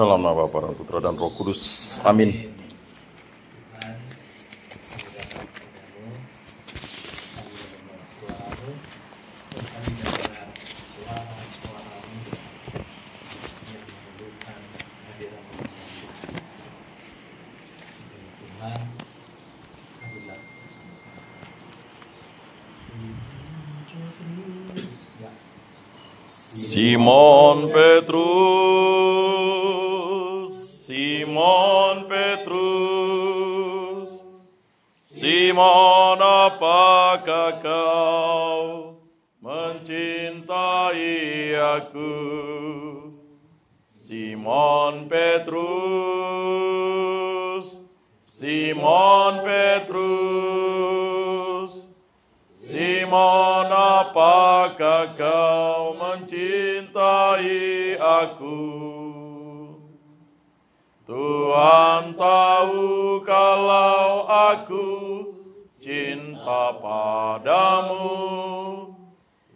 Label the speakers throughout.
Speaker 1: Dalam nama Bapa dan Putra dan Roh Kudus. Amin. Simon Petrus, Simon Petrus, Simon, apakah kau mencintai aku? Simon Petrus, Simon Petrus, Simon, apakah kau mencintai aku? Tuhan tahu kalau aku cinta padamu.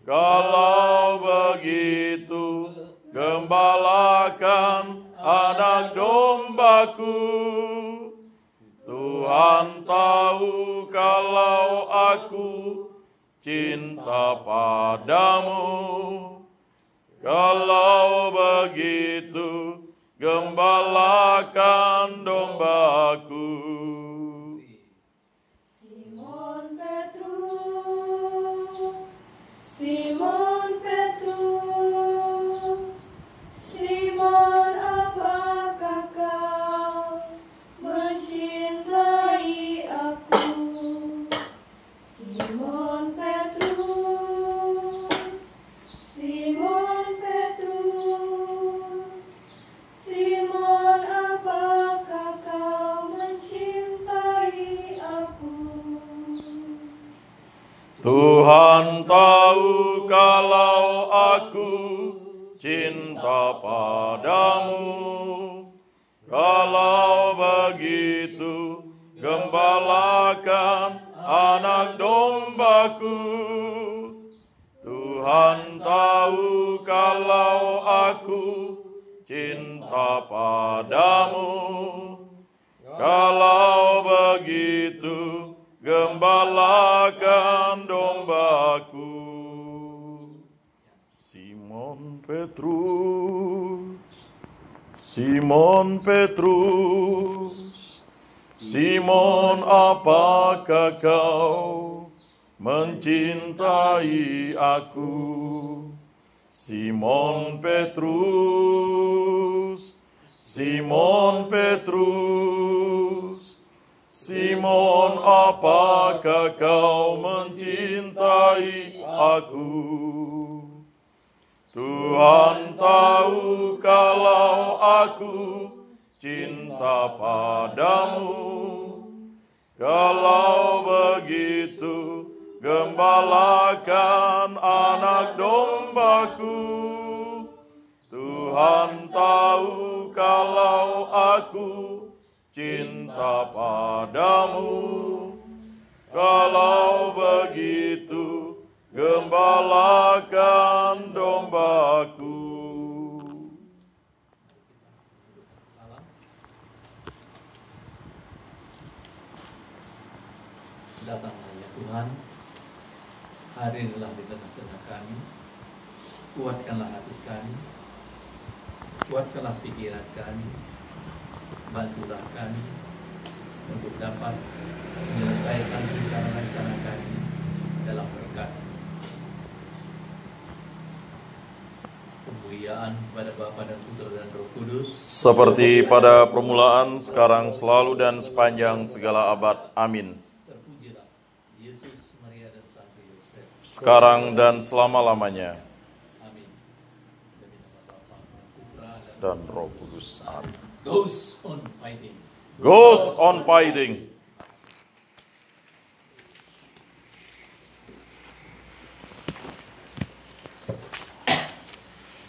Speaker 1: Kalau begitu, gembalakan anak dombaku. Tuhan tahu kalau aku cinta padamu. Kalau begitu, gembalakan dombaku.
Speaker 2: Simon Petrus, Simon Petrus, Simon, apakah kau mencintai aku? Simon Petrus, Simon Petrus, Simon, apakah kau mencintai aku?
Speaker 1: Tuhan tahu kalau aku cinta padamu. Kalau begitu, gembalakan anak dombaku. Tuhan tahu kalau aku cinta padamu. Kalau begitu, gembalakan dombaku. Simon Petrus, Simon Petrus, Simon, apakah kau mencintai aku? Simon Petrus, Simon Petrus, Simon, apakah kau mencintai aku? Tuhan tahu kalau aku cinta padamu. Kalau begitu, gembalakan anak dombaku. Tuhan tahu kalau aku cinta padamu. Kalau begitu, gembalakan dombaku.
Speaker 3: Datanglah ya Tuhan, hadirlah di tengah-tengah kami, kuatkanlah hati kami, kuatkanlah pikiran kami, bantulah kami untuk dapat menyelesaikan rencana-rencana kami dalam berkat. Kemuliaan pada Bapa dan Putra dan Roh Kudus,
Speaker 1: Seperti pada permulaan, sekarang, selalu, dan sepanjang segala abad. Amin.
Speaker 3: terpujilah Yesus, Maria dan Santo Yosef,
Speaker 1: Sekarang dan selama-lamanya.
Speaker 3: amin. Demi nama Bapa dan Putra
Speaker 1: Dan Roh Kudus. Amin.
Speaker 3: goes on fighting.
Speaker 1: Goes on fighting.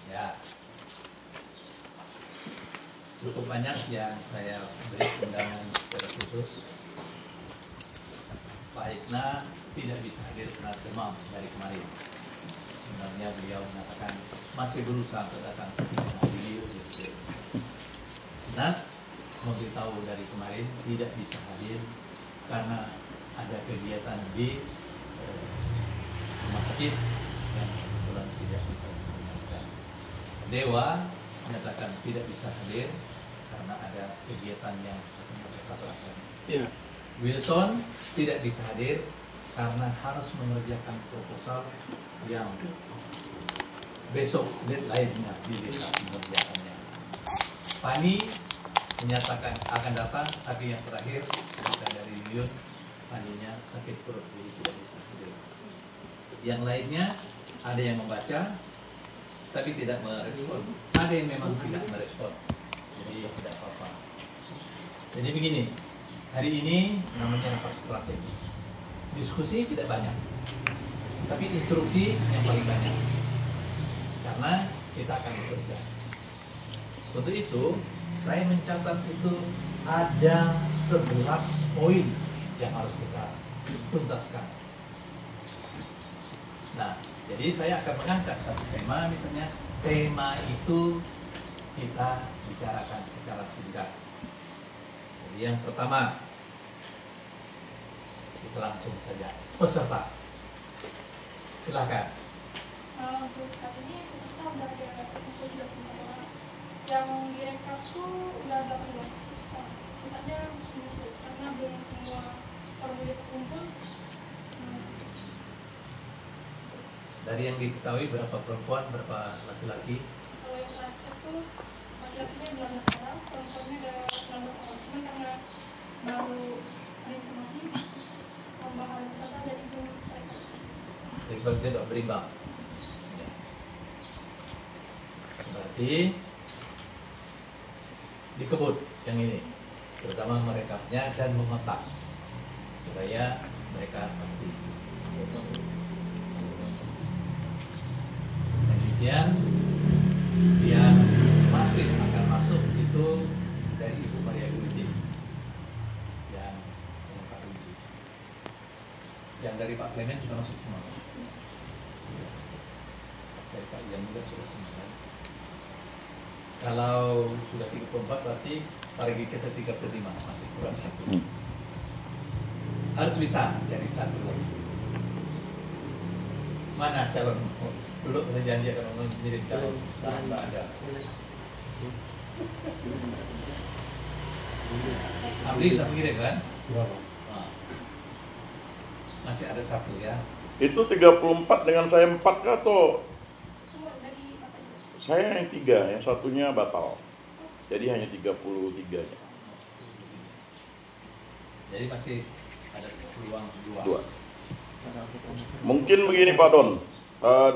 Speaker 3: Ya, cukup banyak yang saya beri undangan secara khusus. Pak Ikna tidak bisa hadir karena demam dari kemarin. Sebenarnya beliau mengatakan masih berusaha untuk datang ke sini. Senat memberitahu dari kemarin tidak bisa hadir karena ada kegiatan di rumah sakit yang kebetulan tidak bisa dilaksanakan. Dewa menyatakan tidak bisa hadir karena ada kegiatan yang mereka lakukan.
Speaker 1: Ya.
Speaker 3: Wilson tidak bisa hadir karena harus mengerjakan proposal yang besok deadline-nya di desa mengerjakannya. Pani menyatakan akan datang, tapi yang terakhir kita dari Yuyun, Paninya sakit perut jadi tidak bisa hadir. Yang lainnya ada yang membaca tapi tidak merespon, ada yang memang tidak merespon, jadi tidak apa-apa. Jadi begini, hari ini namanya rapat strategis. Diskusi tidak banyak, tapi instruksi yang paling banyak. Karena kita akan bekerja. Untuk itu, saya mencatat itu ada 11 poin yang harus kita tuntaskan. Nah, jadi saya akan mengangkat satu tema, misalnya tema itu kita bicarakan secara singkat. Jadi yang pertama, kita langsung saja peserta. Silakan.
Speaker 2: Untuk saat ini peserta udah ada 35 orang. Yang direkap tuh udah 18 orang. Sisanya menyusul karena belum semua formulir terkumpul.
Speaker 3: Dari yang diketahui berapa perempuan, berapa laki-laki?
Speaker 2: Kalau yang terakhir tuh laki-lakinya 12 orang, perempuannya ada 16 orang. Cuman karena baru ada informasi tambahan peserta jadi belum direkap.
Speaker 3: Jadi kalau tidak berimbang. Ya. Berarti dikebut yang ini, terutama merekapnya dan mengotak supaya mereka pasti. Kemudian yang masih akan masuk itu dari Ibu Maria Guriti yang Pak Rudi. Yang dari Pak Clement juga masuk semua. Dari Pak Ian juga sudah semua. Kan? Kalau sudah 34 berarti pagi kita 35, masih kurang satu. Harus bisa cari satu lagi. Mana calon? Dulu kita janji akan mengirim calon, sekarang nggak ada. Abdi kita mengirim kan? Nah. Masih ada satu ya.
Speaker 1: Itu 34 dengan saya 4 atau
Speaker 2: Semua dari apa itu?
Speaker 1: saya yang 3, yang satunya batal. Jadi hanya 33-nya.
Speaker 3: Jadi masih ada peluang
Speaker 1: Dua. Mungkin begini Pak Don,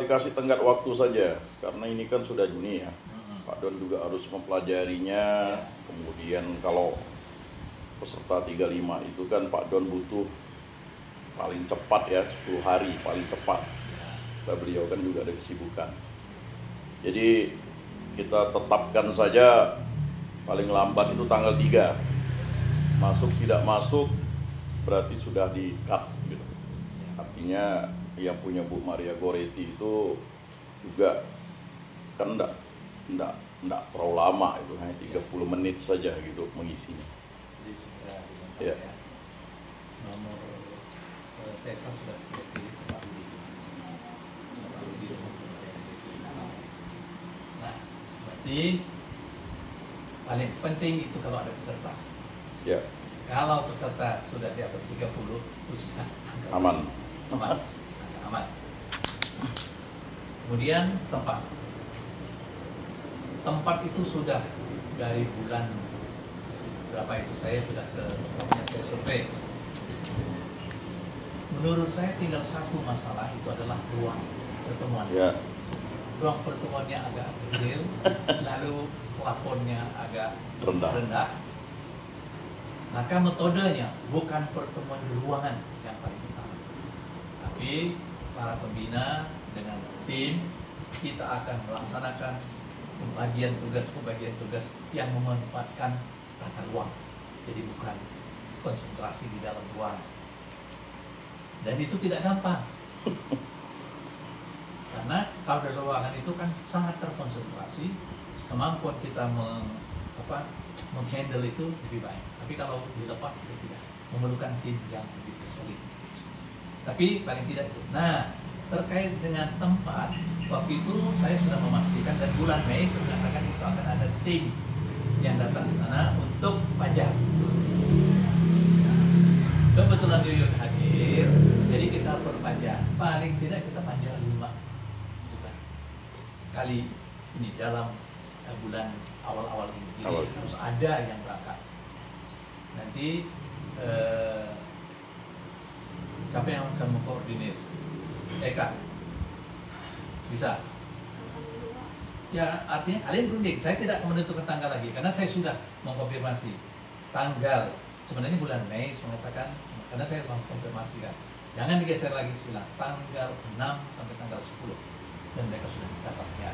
Speaker 1: dikasih tenggat waktu saja, karena ini kan sudah Juni ya. Pak Don juga harus mempelajarinya. Kemudian kalau peserta 35 itu kan Pak Don butuh paling cepat ya 10 hari paling cepat. Beliau kan juga ada kesibukan. Jadi kita tetapkan saja paling lambat itu tanggal 3. Masuk tidak masuk berarti sudah di-cut gitu. Artinya yang punya Bu Maria Goretti itu juga kan enggak terlalu lama, itu hanya 30 menit saja gitu mengisinya.
Speaker 3: Jadi sudah dilengkapi
Speaker 1: Ya.
Speaker 3: ya. Nomor Tesa sudah siap di Pak Rudi. Pak Rudi. Nah, berarti paling penting itu kalau ada peserta.
Speaker 1: Ya,
Speaker 3: Kalau peserta sudah di atas 30 itu sudah
Speaker 1: aman.
Speaker 3: aman. Aman. Kemudian tempat. Tempat itu sudah dari bulan berapa itu saya sudah ke tempatnya saya survei. Menurut saya tinggal satu masalah itu adalah ruang pertemuan.
Speaker 1: Ya,
Speaker 3: Ruang pertemuannya agak kecil, lalu plafonnya agak
Speaker 1: rendah.
Speaker 3: Maka metodenya bukan pertemuan di ruangan yang paling utama, tapi para pembina dengan tim kita akan melaksanakan pembagian tugas yang memanfaatkan tata ruang. Jadi bukan konsentrasi di dalam ruang. Dan itu tidak gampang. Karena kalau dalam ruangan itu kan sangat terkonsentrasi, kemampuan kita menghandle itu lebih baik. Tapi kalau dilepas itu tidak, memerlukan tim yang lebih solid. Tapi paling tidak itu. Nah, terkait dengan tempat, waktu itu saya sudah memastikan dan bulan Mei sebenarnya itu akan ada tim yang datang ke sana untuk pajak. Kebetulan Yuyun hadir, jadi kita berpajak. Paling tidak kita pajak 5 juta kali ini dalam bulan awal-awal ini. Jadi harus ada yang berangkat. Nanti siapa yang akan mengkoordinir? Eka bisa? Ya, artinya kalian berunding. Saya tidak menentukan tanggal lagi karena saya sudah mengkonfirmasi tanggal. Sebenarnya bulan Mei saya mengatakan, karena saya mengkonfirmasi kan, jangan digeser lagi sebelah tanggal 6 sampai tanggal 10 dan mereka sudah mencatat ya.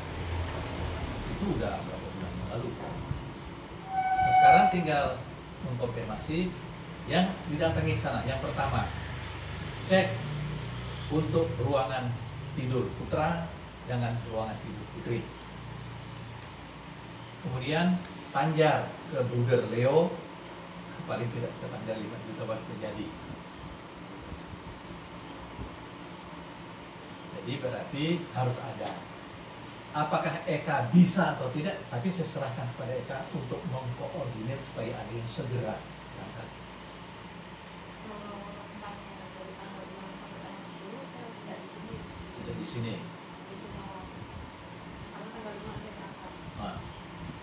Speaker 3: Itu udah berapa bulan yang lalu. Nah, sekarang tinggal mengkonfirmasi yang didatangi ke sana. Yang pertama, cek untuk ruangan tidur putra, jangan ruangan tidur putri. Kemudian panjar ke Bruder Leo, paling tidak kita panjar 5 juta baru terjadi. Jadi berarti harus ada. Apakah Eka bisa atau tidak? Tapi saya serahkan kepada Eka untuk mengkoordinir supaya ada yang segera berangkat. Tidak di sini. Nah,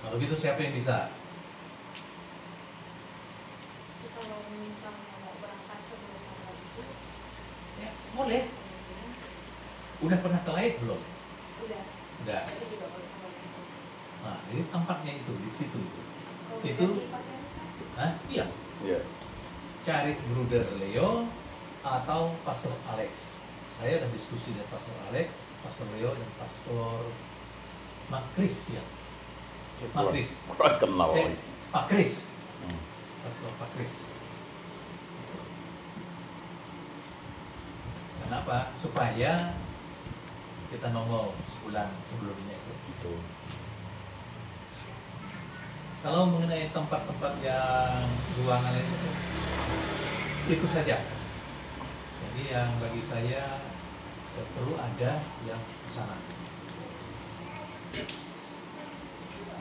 Speaker 3: kalau gitu siapa yang bisa?
Speaker 2: Kalau misalnya mau berangkat sebelum tanggal itu,
Speaker 3: Ya, boleh. Udah pernah ke Laik belum?
Speaker 2: udah.
Speaker 3: Udah.
Speaker 2: Jadi juga boleh sama susu.
Speaker 3: Nah, jadi tempatnya itu di situ.
Speaker 2: Kalau
Speaker 3: Situ.
Speaker 2: dikasih pasien bisa.
Speaker 3: Hah? Iya.
Speaker 1: Iya.
Speaker 3: Cari Bruder Leo atau Pastor Alex. Saya ada diskusi dengan Pastor Alex, Pastor Leo dan Pastor Makris ya. Makris.
Speaker 1: Kurang kenal lagi.
Speaker 3: Pak Kris. Pastor Pak Kris. Kenapa? Supaya kita nongol sebulan sebelumnya itu.
Speaker 1: Betul.
Speaker 3: Kalau mengenai tempat-tempat yang ruangan itu saja. Jadi yang bagi saya perlu ada yang ke sana.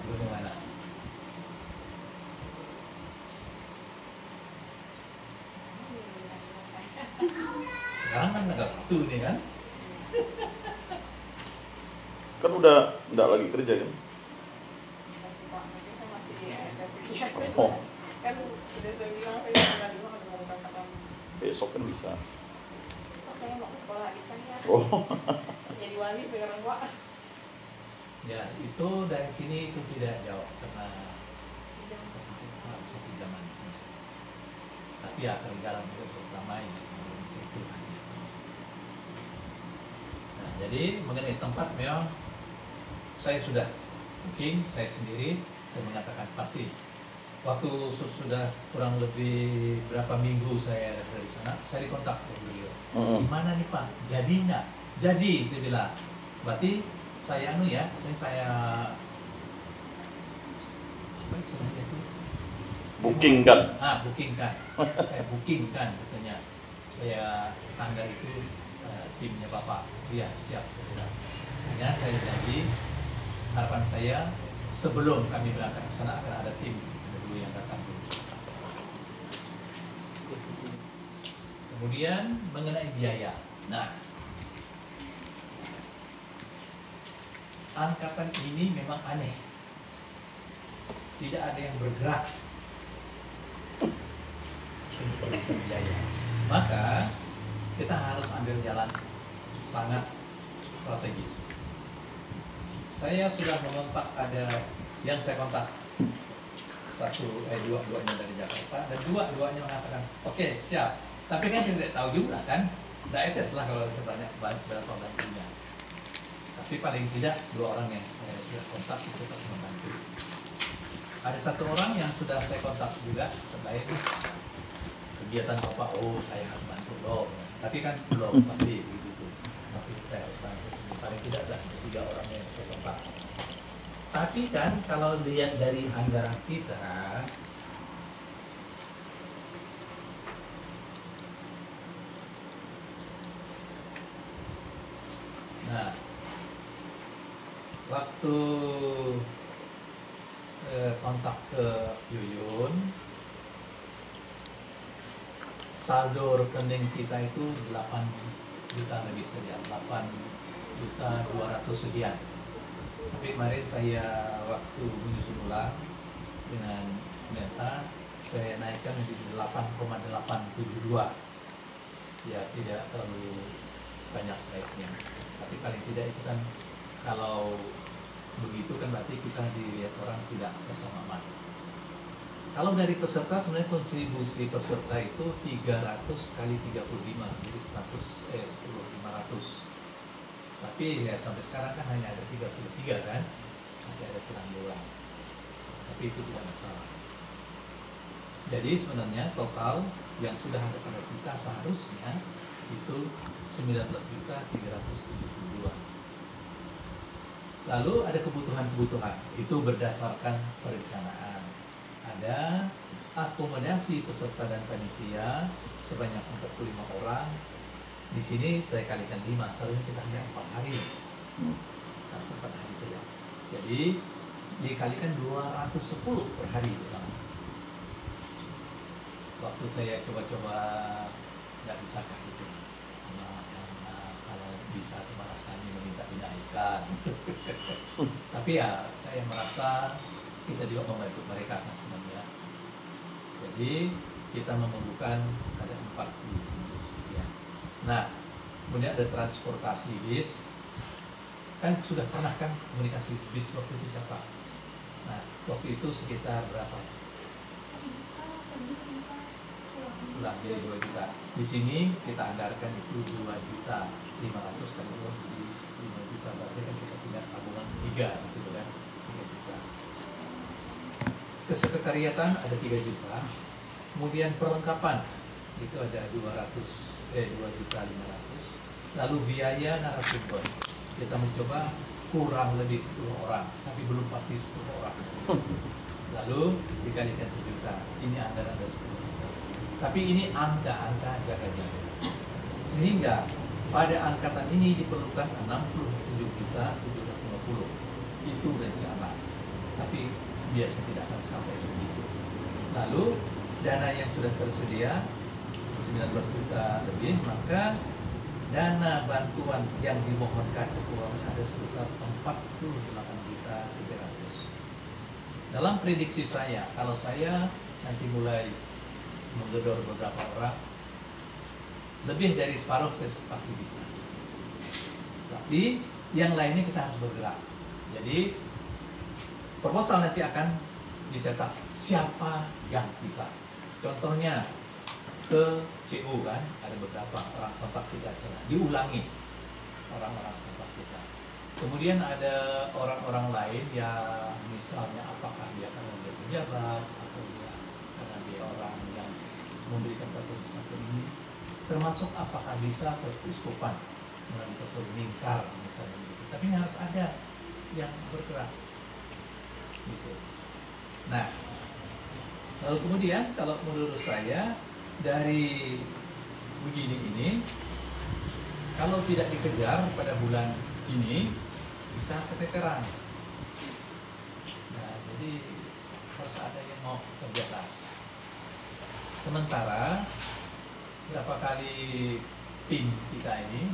Speaker 3: Bagaimana? Sekarang kan tanggal 1 nih kan?
Speaker 1: Kan udah enggak lagi kerja kan?
Speaker 2: Masih Pak, tapi saya masih ada kuliah.
Speaker 1: Oh.
Speaker 2: Kan sudah saya bilang saya tanggal 5 udah mau berangkat lagi.
Speaker 1: Besok kan bisa.
Speaker 2: Besok saya mau ke sekolah adik saya.
Speaker 1: Oh.
Speaker 2: Jadi wali sekarang Pak.
Speaker 3: Ya itu dari sini itu tidak jauh karena
Speaker 2: Sejam.
Speaker 3: satu jaman di sini. Tapi ya kerjaan itu ramai itu. Nah, jadi mengenai tempat memang saya sudah booking saya sendiri dan mengatakan pasti waktu sudah kurang lebih berapa minggu saya ada di sana, saya dikontak oleh beliau. Gimana nih Pak? Jadi nggak? Jadi saya bilang, berarti saya saya apa istilahnya itu?
Speaker 1: Booking kan?
Speaker 3: Booking kan. Saya booking kan katanya supaya tanggal itu timnya Bapak. Iya siap. Hanya saya janji harapan saya sebelum kami berangkat ke sana akan ada tim dulu yang datang dulu. Kemudian mengenai biaya. Nah, angkatan ini memang aneh. Tidak ada yang bergerak untuk urusan biaya. Maka kita harus ambil jalan sangat strategis. Saya sudah mengontak ada yang saya kontak dua-duanya dari Jakarta dan dua-duanya mengatakan oke, siap. Tapi kan tidak tahu juga kan, tidak etes lah kalau saya tanya berapa bantunya. Tapi paling tidak 2 orang yang saya sudah kontak itu tetap membantu. Ada 1 orang yang sudah saya kontak juga terkait kegiatan Bapak. Oh, saya harus bantu loh. Tapi kan belum pasti begitu. Tapi saya harus bantu. Paling tidak ada 3 orang yang saya kontak. Tapi kan kalau lihat dari anggaran kita, nah, waktu kontak ke Yuyun, saldo rekening kita itu 8 juta lebih saja, 8.200.000 sekian. Tapi kemarin saya waktu menyusun ulang dengan Meta, saya naikkan menjadi 8,872. Ya tidak terlalu banyak naiknya. Tapi paling tidak itu kan, kalau begitu kan berarti kita dilihat orang tidak bersamaan. Kalau dari peserta sebenarnya kontribusi peserta itu 300 kali 35, jadi 10.500. Tapi ya sampai sekarang kan hanya ada 33 kan, masih ada kurang doang. Tapi itu tidak masalah. Jadi sebenarnya total yang sudah ada pada kita seharusnya itu 19.372. Lalu ada kebutuhan-kebutuhan, itu berdasarkan perencanaan. Ada akomodasi peserta dan panitia sebanyak 45 orang. Di sini saya kalikan 5, seharusnya kita hanya 4 hari. 4 hari saja. Jadi dikalikan 210 per hari. Waktu saya coba-coba nggak bisakah itu. Kalau bisa malah kami meminta dinaikkan. Tapi ya saya merasa kita juga membantu mereka kan sebenarnya. Jadi kita memerlukan ada 40 sekian. Nah, kemudian ada transportasi bis. Kan sudah pernah kan komunikasi bis waktu itu siapa? Nah, waktu itu sekitar berapa? Pulang jadi 2 juta. Di sini kita anggarkan itu 2.500.000 kan, jadi 5 juta, berarti kan kita punya tabungan 3 di situ kan, 3 juta. Kesekretariatan ada 3 juta. Kemudian perlengkapan itu ada 2.500.000. Lalu biaya narasumber kita mencoba kurang lebih 10 orang, tapi belum pasti 10 orang. Lalu dikalikan 1 juta, ini anggaran ada 10 juta. Tapi ini angka-angka jaga-jaga. Sehingga pada angkatan ini diperlukan 67.750. Itu rencana. Tapi biasa tidak akan sampai segitu. Lalu dana yang sudah tersedia 19 juta lebih, maka dana bantuan yang dimohonkan ke keuangan ada sebesar 48.300. Dalam prediksi saya, kalau saya nanti mulai menggedor beberapa orang, lebih dari separuh saya pasti bisa. Tapi yang lainnya kita harus bergerak. Jadi proposal nanti akan dicetak siapa yang bisa. Contohnya ke CU kan, ada beberapa orang kontak kita diulangi orang-orang kontak kita. Kemudian ada orang-orang lain yang misalnya apakah dia akan menjadi pejabat atau dia karena dia orang yang memberikan pertanyaan semacam ini, termasuk apakah bisa ke keuskupan melalui Pastor Mingkar misalnya gitu. Tapi ini harus ada yang bergerak gitu. Nah, lalu kemudian kalau menurut saya dari begini ini, kalau tidak dikejar pada bulan ini bisa keteteran. Nah, jadi harus ada yang mau kerjakan. Sementara berapa kali tim kita ini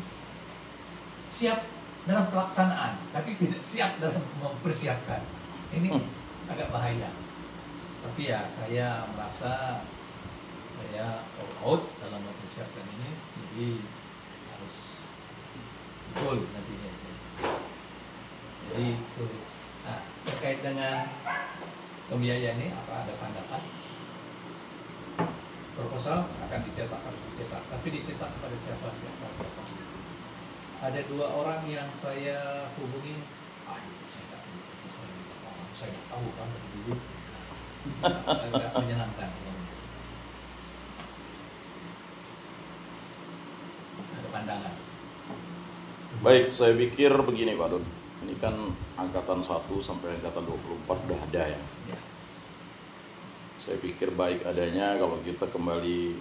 Speaker 3: siap dalam pelaksanaan, tapi tidak siap dalam mempersiapkan. Ini agak bahaya. Tapi ya saya merasa saya all out dalam mempersiapkan ini, jadi harus betul nantinya. Jadi itu. Nah, terkait dengan pembiayaan ini, apa ada pandangan? Proposal akan dicetak, harus dicetak, tapi dicetak kepada siapa? Ada 2 orang yang saya hubungi, saya nggak tahu kan dari dulu, agak menyenangkan. Ada pandangan?
Speaker 1: Baik, saya pikir begini Pak Don. Ini kan angkatan 1 sampai angkatan 24 udah ada ya.
Speaker 3: Ya.
Speaker 1: Saya pikir baik adanya kalau kita kembali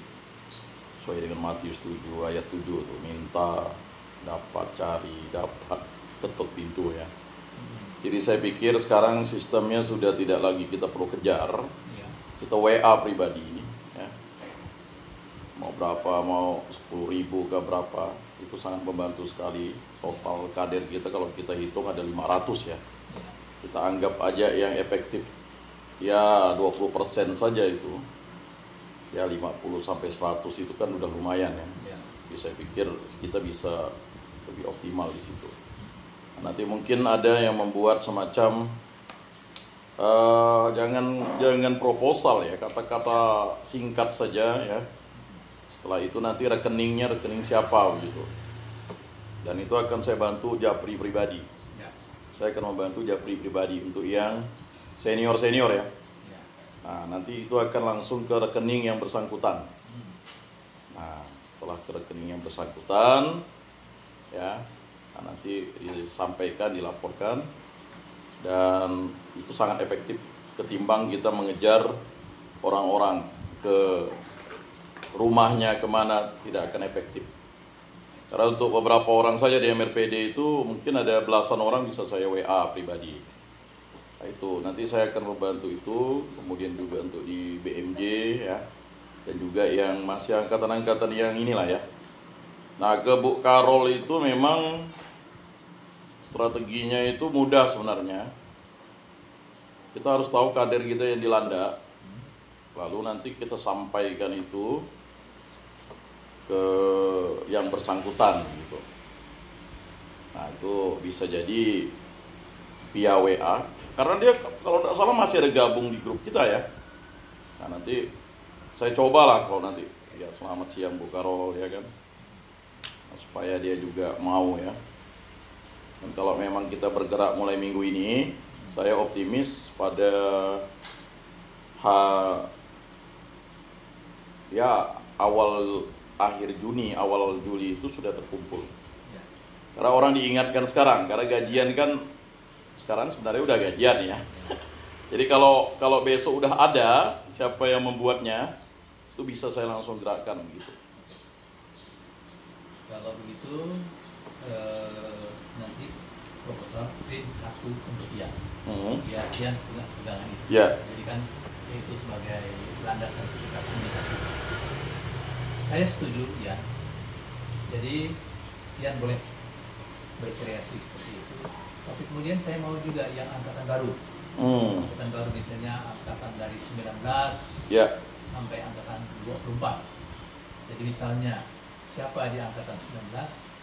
Speaker 1: sesuai dengan Matius 7 ayat 7 tuh, minta dapat, cari dapat, ketuk pintu ya. Jadi saya pikir sekarang sistemnya sudah tidak lagi kita perlu kejar, kita WA pribadi ya. Mau berapa, mau 10.000 ke berapa, itu sangat membantu sekali. Total kader kita kalau kita hitung ada 500 ya. Kita anggap aja yang efektif ya 20% saja itu. Ya 50 sampai 100 itu kan udah lumayan ya. Jadi saya pikir kita bisa lebih optimal di situ. Nanti mungkin ada yang membuat semacam jangan proposal ya, kata-kata singkat saja ya. Setelah itu nanti rekeningnya rekening siapa begitu. Dan itu akan saya bantu japri pribadi. Saya akan membantu japri pribadi untuk yang senior ya. Nah, nanti itu akan langsung ke rekening yang bersangkutan. Nah, setelah ke rekening yang bersangkutan ya, nah, nanti disampaikan, dilaporkan, dan itu sangat efektif ketimbang kita mengejar orang-orang ke rumahnya kemana, tidak akan efektif. Karena untuk beberapa orang saja di MRPD itu mungkin ada belasan orang bisa saya WA pribadi. Nah, itu nanti saya akan membantu itu, kemudian juga untuk di BMJ ya, dan juga yang masih angkatan-angkatan yang inilah ya. Nah, ke Bu Karol itu memang strateginya itu mudah sebenarnya. Kita harus tahu kader kita yang dilanda, lalu nanti kita sampaikan itu ke yang bersangkutan gitu. Nah, itu bisa jadi via WA, karena dia kalau tidak salah masih ada gabung di grup kita ya. Nah, nanti saya cobalah kalau nanti ya, selamat siang Bu Karol ya kan, nah, supaya dia juga mau ya. Dan kalau memang kita bergerak mulai minggu ini, saya optimis pada awal akhir Juni, awal Juli itu sudah terkumpul. Karena orang diingatkan sekarang, karena gajian kan sekarang sebenarnya udah gajian ya. Jadi kalau besok udah ada siapa yang membuatnya, itu bisa saya langsung gerakkan begitu.
Speaker 3: Kalau begitu nanti proposal print satu untuk Ian. Biar Ian punya pegangan itu. Jadi kan itu sebagai landasan kita komunikasi. Saya setuju ya. Jadi Ian boleh berkreasi seperti itu. Tapi kemudian saya mau juga yang angkatan baru. Angkatan baru misalnya angkatan dari 19 sampai angkatan 24. Jadi misalnya siapa di angkatan 19,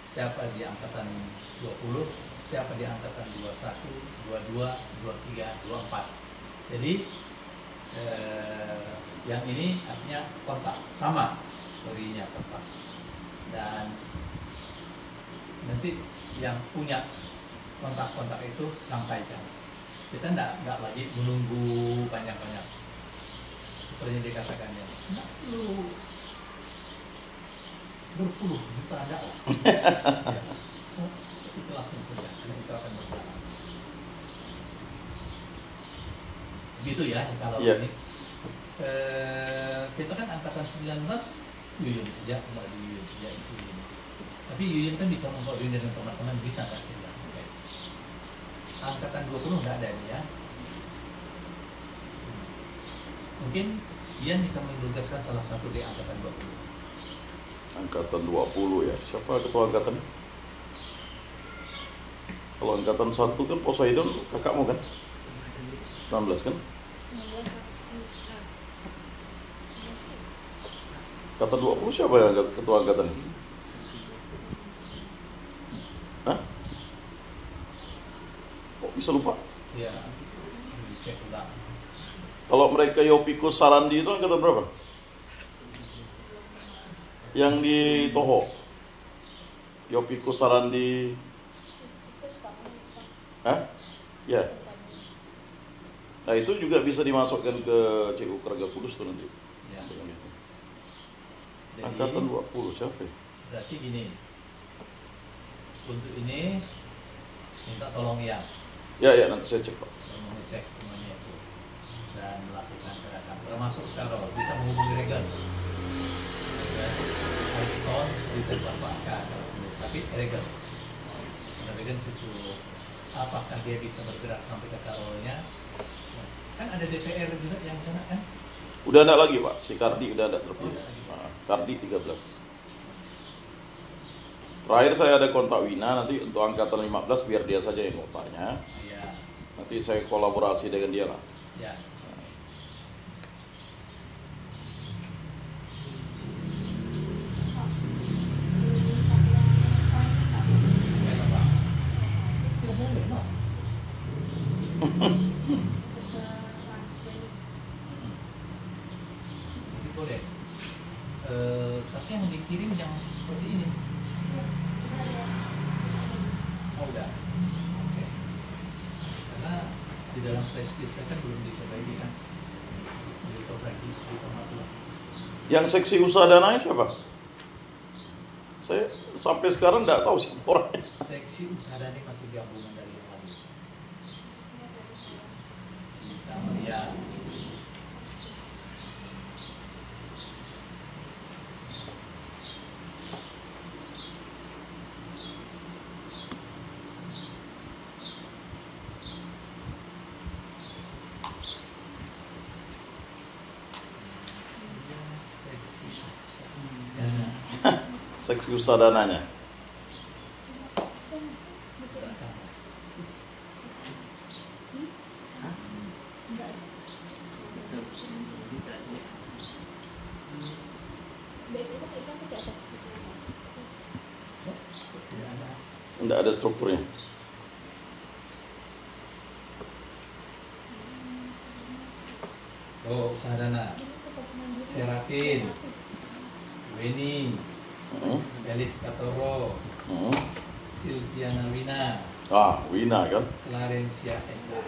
Speaker 3: siapa di angkatan 20, siapa di angkatan 21, 22, 23, 24. Jadi yang ini artinya kontak sama, story-nya kontak. Dan nanti yang punya kontak-kontak itu sampaikan. Kita nggak lagi menunggu banyak-banyak. Seperti yang dikatakannya, nggak perlu berpuluh juta ada lah. Ya, itu langsung saja, itu akan berjalan. Begitu ya kalau ini. Kita kan angkatan 19, Yuyun saja, nggak di Yuyun saja ini. Tapi Yuyun kan bisa memkoordinir dengan teman-teman, bisa kan? Angkatan 20 nggak ada nih ya. Mungkin Ian bisa menugaskan salah satu di angkatan 20.
Speaker 1: Angkatan 20 ya, siapa ketua angkatan? Kalau angkatan 1 kan Poseidon kakakmu kan? 19 kan? Angkatan 20 siapa yang ketua angkatan? Hah? Kok bisa lupa?
Speaker 3: Iya, dicek ulang.
Speaker 1: Kalau mereka Yopikus Sarandi itu angkatan berapa? Yang di Toho, Yopikus Sarandi. Hah? Ya. Nah itu juga bisa dimasukkan ke CU Kerga Kudus tuh nanti.
Speaker 3: Ya.
Speaker 1: Angkatan 20 siapa ya?
Speaker 3: Berarti gini, untuk ini minta tolong ya.
Speaker 1: Ya, nanti saya cek Pak.
Speaker 3: Mengecek semuanya itu dan melakukan gerakan. Termasuk kalau bisa menghubungi Regan. Ariston bisa Bapak tapi Regan. Karena Regan cukup. Apakah dia bisa bergerak sampai ke Karolnya? Kan ada DPR juga yang sana kan?
Speaker 1: Udah enggak lagi Pak, si Kardi udah enggak terpilih. Nah, Kardi 13. Terakhir saya ada kontak Wina, nanti untuk angkatan 15 biar dia saja yang kontaknya.
Speaker 3: Ya.
Speaker 1: Nanti saya kolaborasi dengan dia lah.
Speaker 3: Ya. Boleh. Tapi yang dikirim yang seperti ini. Oh, udah. Oke. Karena di dalam flash disk kan belum diperbaiki kan. Diperbaiki di format dulu.
Speaker 1: Yang seksi usaha dananya siapa? Saya sampai sekarang enggak tahu siapa orangnya.
Speaker 3: Seksi usaha dana masih gabungan dari yang lain. Kita melihat
Speaker 1: Seksi usaha dananya. Enggak ada strukturnya.
Speaker 3: oh usaha dana Serafin, Weni, Felix Katoro, Silviana Wina,
Speaker 1: Wina kan?
Speaker 3: Clarencia Eka.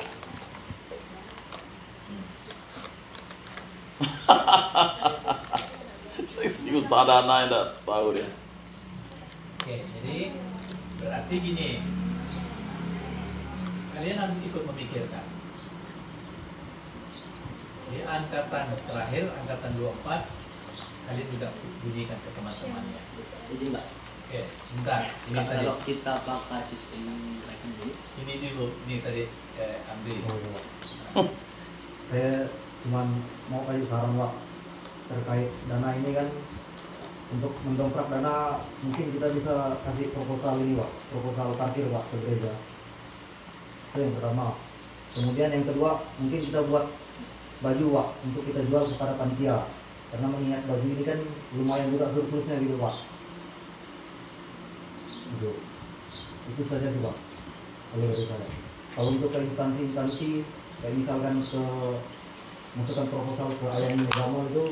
Speaker 1: Seksi usaha dana enggak tahu dia.
Speaker 3: Oke, jadi berarti gini, kalian harus ikut memikirkan. Di angkatan terakhir, angkatan 24, kalian juga bunyikan ke teman-temannya.
Speaker 4: Jadi Mbak,
Speaker 3: Oke, sebentar. Ini tadi,
Speaker 4: kalau kita pakai sistem rekening,
Speaker 3: ini dulu, ini tadi Andri.
Speaker 5: Saya cuma mau kasih saran Pak terkait dana ini kan, untuk mendongkrak dana mungkin kita bisa kasih proposal ini Pak, proposal parkir Pak ke gereja. Itu yang pertama. Kemudian yang kedua mungkin kita buat baju Pak untuk kita jual kepada panitia, karena mengingat baju ini kan lumayan juga surplusnya gitu Pak. Gitu. Itu saja sih Pak kalau dari saya. Kalau untuk ke instansi-instansi kayak misalkan ke masukkan proposal ke Ayani Negamo itu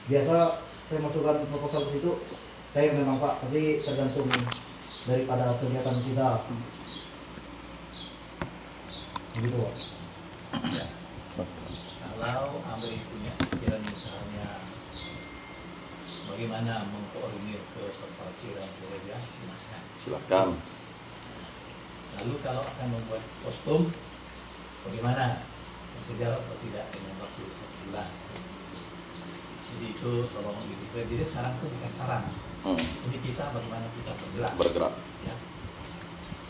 Speaker 5: biasa saya masukkan proposal ke situ, saya memang Pak, tapi tergantung daripada kegiatan kita. Begitu Pak.
Speaker 3: Ya. Kalau Amri punya pikiran misalnya bagaimana mengkoordinir ke perparkiran gereja,
Speaker 1: Silakan.
Speaker 3: Lalu kalau akan membuat kostum, bagaimana? Kejar atau tidak dengan waktu 1 bulan? Jadi itu tolong dipikirkan. Jadi sekarang itu bukan saran. Ini kita bagaimana kita bergerak. Ya.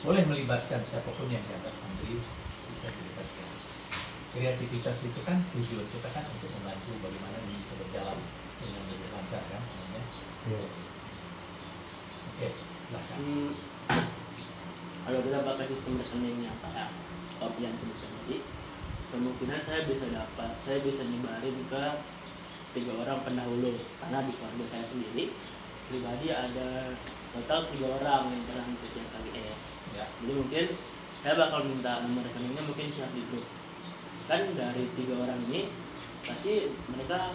Speaker 3: Boleh melibatkan siapapun yang dianggap Andri bisa dilibatkan. Kreativitas itu kan tujuan kita kan untuk membantu bagaimana ini bisa berjalan dengan lebih lancar kan sebenarnya. Oke, silahkan.
Speaker 4: kalau kita pakai sistem rekeningnya kayak yang sebutkan tadi, kemungkinan saya bisa nyebarin ke 3 orang pendahulu, karena di keluarga saya sendiri pribadi ada total 3 orang yang pernah ikut yang KGR.
Speaker 3: Ya.
Speaker 4: Jadi mungkin saya bakal minta nomor rekeningnya mungkin share di grup. Kan dari 3 orang ini pasti mereka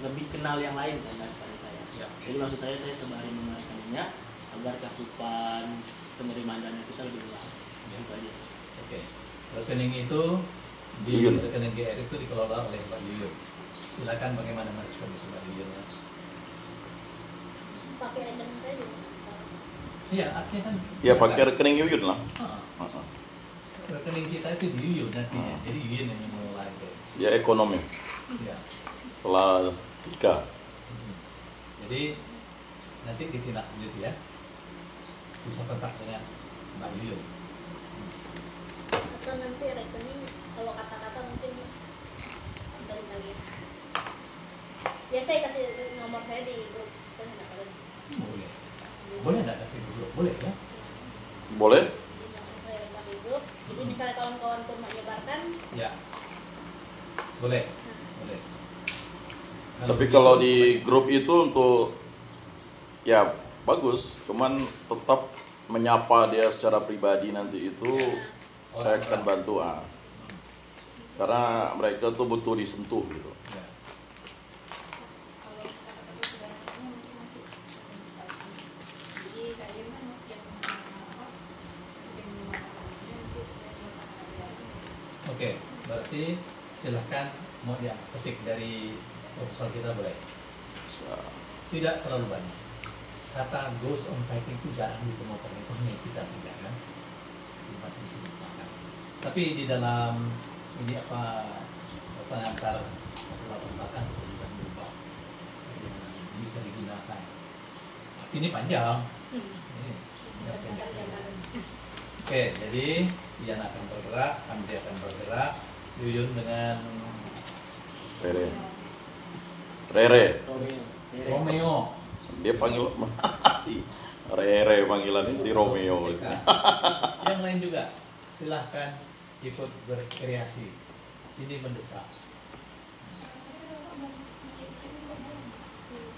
Speaker 4: lebih kenal yang lain kan daripada saya.
Speaker 3: Ya.
Speaker 4: Jadi maksud saya sebarin nomor rekeningnya agar cakupan penerimaan dana kita lebih luas.
Speaker 3: Ya.
Speaker 4: Gitu aja.
Speaker 3: Oke. Rekening itu di
Speaker 1: Yuyun.
Speaker 3: rekening GR itu dikelola oleh Mbak Yuyun. Silakan bagaimana merespon itu Mbak Yuyun.
Speaker 2: pakai rekening saya juga bisa.
Speaker 3: Iya, artinya kan.
Speaker 1: Ya pakai rekening Yuyun lah.
Speaker 3: Ah, rekening kita itu di Yuyun nantinya. Jadi Yuyun yang mengelola itu.
Speaker 1: Ya ekonomi
Speaker 3: Ya.
Speaker 1: setelah Tika.
Speaker 3: Jadi nanti ditindak lanjut ya. Bisa kontak dengan Mbak Yuyun.
Speaker 6: Atau nanti rekening kalau kata-kata mungkin dari kalian. Ya saya kasih nomor saya di grup. Saya nggak tahu.
Speaker 3: Boleh. Boleh nggak kasih dulu? Boleh ya?
Speaker 1: Boleh?
Speaker 6: Di nomor saya lempar di grup. Jadi misalnya kawan-kawan pun menyebarkan,
Speaker 3: Ya. Boleh. Boleh.
Speaker 1: Tapi kalau di grup itu untuk ya bagus, cuman tetap menyapa dia secara pribadi nanti itu saya akan bantu karena mereka tuh butuh disentuh gitu.
Speaker 3: Ya.
Speaker 2: Kalau kata-kata sudah ketemu mungkin masih komunikasi. Jadi kalian kan masih yang nanti saya mau
Speaker 3: Oke, berarti silahkan mau petik dari proposal kita boleh. Tidak terlalu banyak. Kata goes on fighting itu jarang ditemukan, itu hanya kita saja kan. Masih bisa dimakan. Tapi di dalam ini pengantar latar belakang kita berubah bisa digunakan. Tapi ini panjang. Ini panjang. Oke, jadi Ian akan bergerak, Hamdi akan bergerak, Yuyun dengan
Speaker 1: Rere.
Speaker 3: Romeo.
Speaker 1: Dia panggil Rere panggilannya di Romeo.
Speaker 3: Yang lain juga silahkan ikut berkreasi. Ini mendesak.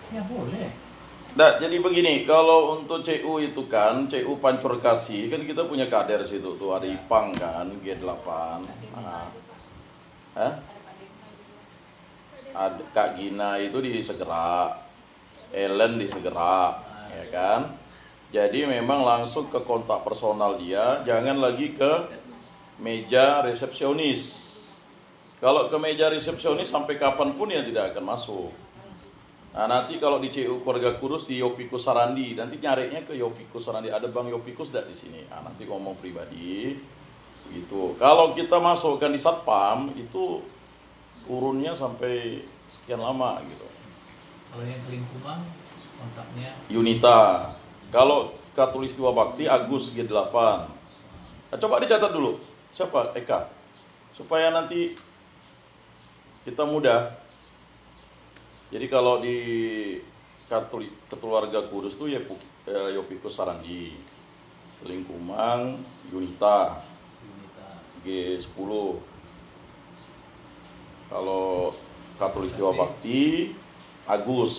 Speaker 3: Ya boleh.
Speaker 1: Nah, jadi begini, kalau untuk CU itu kan, CU Pancur Kasih, kan kita punya kader situ tuh, ada Ipang kan, G8. Ada Kak Gina itu di Segera, Ellen di Segera, ya kan? Jadi memang langsung ke kontak personal dia, jangan lagi ke meja resepsionis. Kalau ke meja resepsionis sampai kapanpun ya tidak akan masuk. Nah nanti kalau di CU Keluarga Kurus di Yopikus Sarandi, nanti nyarinya ke Yopikus Sarandi, ada Bang Yopikus tidak di sini. Nah, nanti ngomong pribadi, gitu. Kalau kita masukkan di Satpam itu turunnya sampai sekian lama gitu.
Speaker 3: Kalau yang Kelingkumang kontaknya
Speaker 1: Yunita. Kalau Katulistiwa Bakti Agus G8. Nah, coba dicatat dulu. Siapa? Eka. Supaya nanti kita mudah. Jadi kalau di Keluarga Kudus tuh ya Yopikus Sarandi, Kelingkumang, Yunita, G10. Kalau Katulistiwa Bakti, Agus,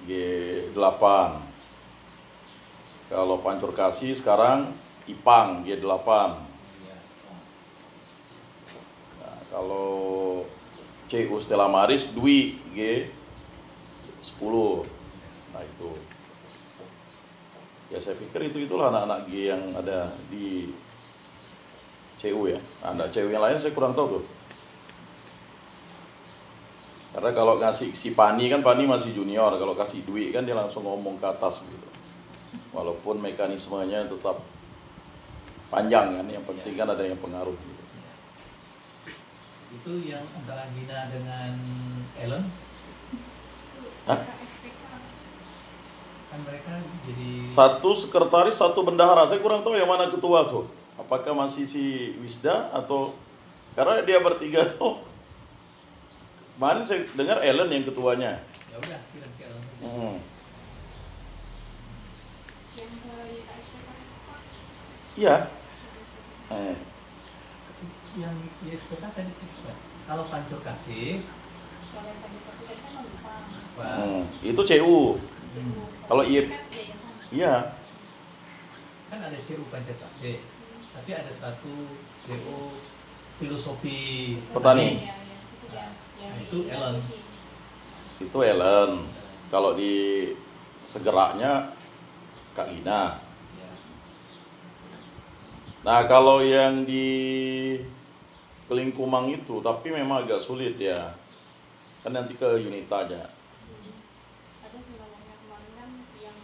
Speaker 1: G8. Kalau Pancur Kasih sekarang Ipang, G8. Nah, kalau CU Stella Maris, Dwi, G10. Nah itu. Ya saya pikir itulah anak-anak G yang ada di CU ya. Anak CU yang lain saya kurang tahu tuh. Karena kalau ngasih si Pani kan, Pani masih junior. Kalau kasih Dwi kan dia langsung ngomong ke atas gitu. Walaupun mekanismenya tetap panjang kan, yang penting kan ada yang pengaruh gitu.
Speaker 3: itu yang antara Gina dengan Ellen.
Speaker 1: Hah?
Speaker 3: Kan mereka jadi
Speaker 1: Satu sekretaris, satu bendahara. Saya kurang tahu yang mana ketua tuh. Apakah masih si Wisda atau karena dia bertiga tuh. Kemarin saya dengar Ellen yang ketuanya.
Speaker 3: ya udah kirim ke Ellen.
Speaker 2: yang ke YKSP kan
Speaker 1: Iya.
Speaker 3: Yang YSPK tadi kalau Pancur Kasih
Speaker 2: kalau yang tadi presiden kan lupa
Speaker 1: Itu CU. Kalau
Speaker 2: kan yayasan
Speaker 1: iya.
Speaker 3: kan ada CU Pancur Kasih, tapi ada satu CU Filosofi
Speaker 1: Petani.
Speaker 3: Nah, itu Ellen.
Speaker 1: Itu Ellen. Kalau di Segeranya Kak Gina.
Speaker 3: Ya.
Speaker 1: Nah kalau yang di Kelingkumang itu, tapi memang agak sulit ya. Kan nanti ke Yunita aja.
Speaker 2: ada sih namanya kemarin kan yang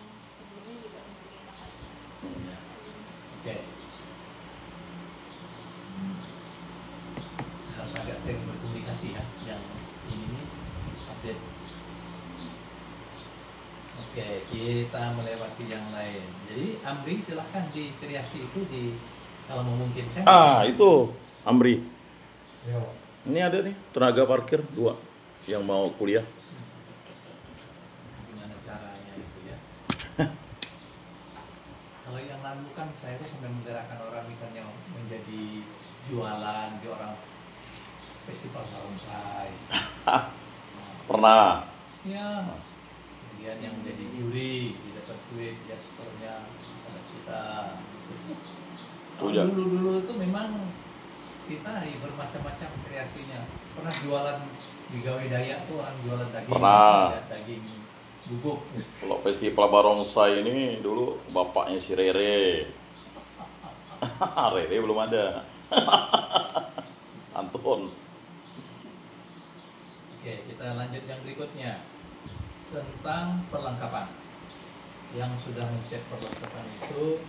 Speaker 3: update. Oke, kita melewati yang lain. Jadi Amri silahkan di kreasi itu kalau memungkinkan.
Speaker 1: Itu Amri.
Speaker 5: Ya, Pak.
Speaker 1: Ini ada nih tenaga parkir 2 yang mau kuliah.
Speaker 3: Gimana caranya itu ya? Kalau yang lalu kan saya tuh sampai menggerakkan orang misalnya menjadi jualan di orang festival barongsai.
Speaker 1: Pernah.
Speaker 3: Ya, kemudian yang menjadi juri, dapat duit gesturnya pada kita.
Speaker 1: Tuh, ya.
Speaker 3: Dulu itu memang kita bermacam-macam kreasinya. Pernah jualan di Gawe Dayak tuh orang jualan daging,
Speaker 1: Pernah.
Speaker 3: daging bubuk.
Speaker 1: Kalau festival barongsai ini dulu bapaknya si Rere. Rere belum ada. Anton.
Speaker 3: Oke, kita lanjut yang berikutnya tentang perlengkapan. Yang sudah mencek perlengkapan itu